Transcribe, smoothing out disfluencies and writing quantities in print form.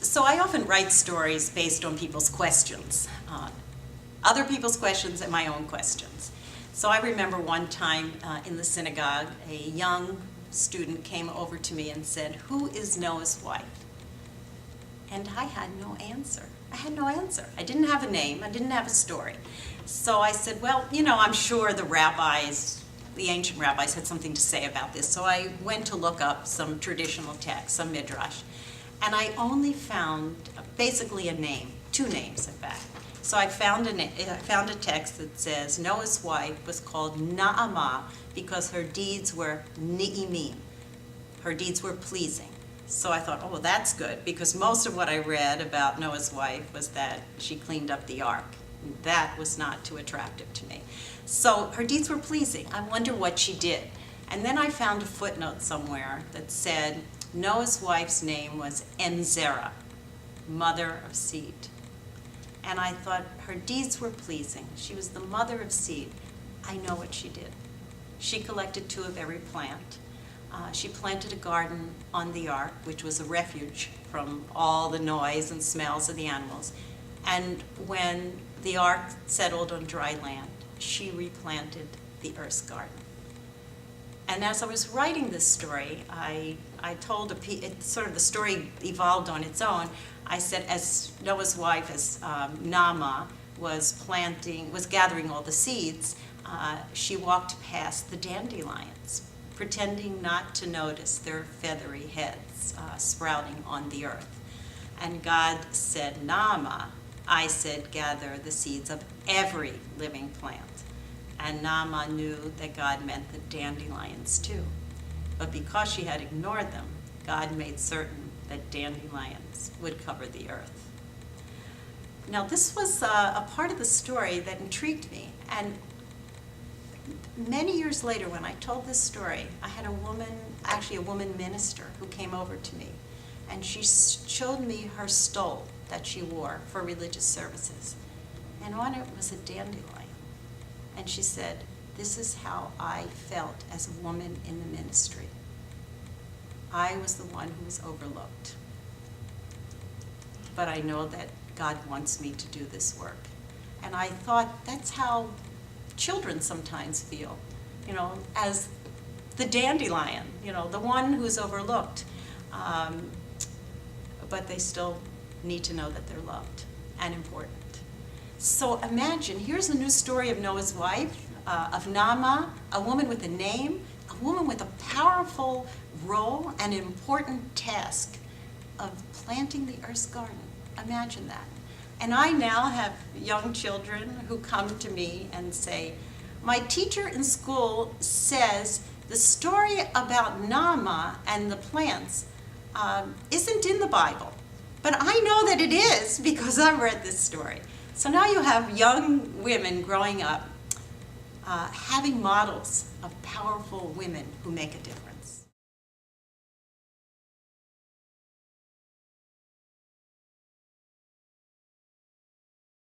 So I often write stories based on people's questions, other people's questions and my own questions. So I remember one time in the synagogue, a young student came over to me and said, "Who is Noah's wife?" And I had no answer. I had no answer. I didn't have a name. I didn't have a story. So I said, well, I'm sure the ancient rabbis had something to say about this. So I went to look up some traditional texts, some midrash. And I only found basically a name, two names in fact. So I found a text that says Noah's wife was called Naamah because her deeds were ni'imim. Her deeds were pleasing. So I thought, oh, well, that's good, because most of what I read about Noah's wife was that she cleaned up the ark. That was not too attractive to me. So her deeds were pleasing. I wonder what she did. And then I found a footnote somewhere that said Noah's wife's name was Emzerah, mother of seed. And I thought her deeds were pleasing. She was the mother of seed. I know what she did. She collected 2 of every plant. She planted a garden on the ark, which was a refuge from all the noise and smells of the animals. And when the ark settled on dry land, she replanted the earth's garden. And as I was writing this story, I told sort of the story evolved on its own. I said, as Noah's wife, as Naamah was gathering all the seeds, she walked past the dandelions, pretending not to notice their feathery heads sprouting on the earth. And God said, Naamah, I said, gather the seeds of every living plant. And Naamah knew that God meant the dandelions too. But because she had ignored them, God made certain that dandelions would cover the earth. Now this was a part of the story that intrigued me. And many years later, when I told this story, I had a woman minister who came over to me, and she showed me her stole that she wore for religious services. And on it was a dandelion. And she said, this is how I felt as a woman in the ministry. I was the one who was overlooked. But I know that God wants me to do this work. And I thought that's how children sometimes feel, as the dandelion, the one who's overlooked. But they still need to know that they're loved and important. So imagine, here's a new story of Noah's wife, of Naamah, a woman with a name, a woman with a powerful role and an important task of planting the earth's garden. Imagine that. And I now have young children who come to me and say, my teacher in school says the story about Naamah and the plants isn't in the Bible. But I know that it is because I've read this story. So now you have young women growing up having models of powerful women who make a difference.